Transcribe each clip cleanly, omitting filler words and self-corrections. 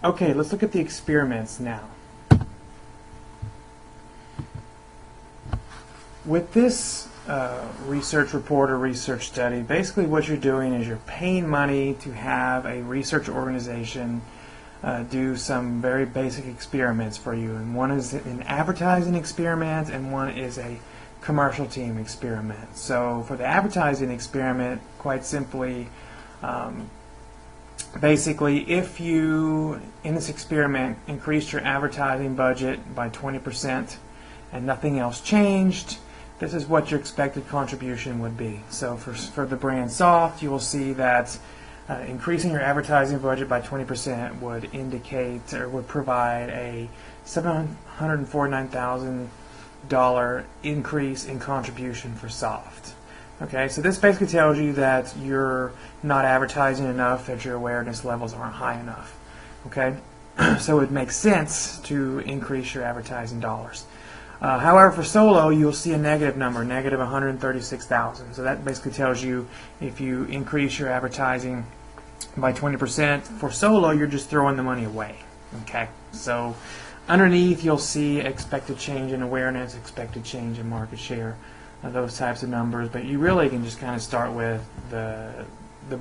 Okay, let's look at the experiments now. With this research report or research study, basically what you're doing is you're paying money to have a research organization do some very basic experiments for you. And one is an advertising experiment and one is a commercial team experiment. So for the advertising experiment, quite simply, basically if you, in this experiment, increased your advertising budget by 20% and nothing else changed, this is what your expected contribution would be. So for the brand Soft, you will see that increasing your advertising budget by 20% would indicate or would provide a $749,000 increase in contribution for Soft. Okay, so this basically tells you that you're not advertising enough, that your awareness levels aren't high enough. Okay, so it makes sense to increase your advertising dollars. However, for Solo, you'll see a negative number, negative 136,000. So that basically tells you if you increase your advertising by 20%, for Solo, you're just throwing the money away. Okay, so underneath, you'll see expected change in awareness, expected change in market share, those types of numbers. But you really can just kind of start with the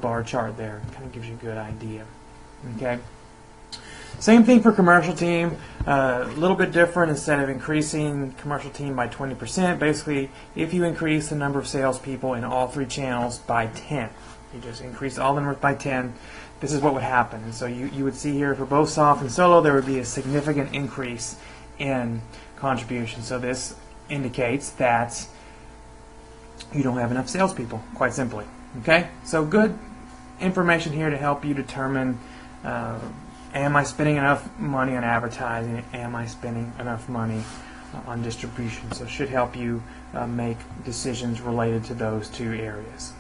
bar chart there. It kind of gives you a good idea. Okay. Same thing for commercial team, a little bit different. Instead of increasing commercial team by 20%, basically if you increase the number of salespeople in all three channels by 10, you just increase all the numbers by 10, this is what would happen. And so you would see here for both Soft and Solo there would be a significant increase in contribution. So this indicates that you don't have enough salespeople, quite simply. Okay, so good information here to help you determine am I spending enough money on advertising? Am I spending enough money on distribution? So it should help you make decisions related to those two areas.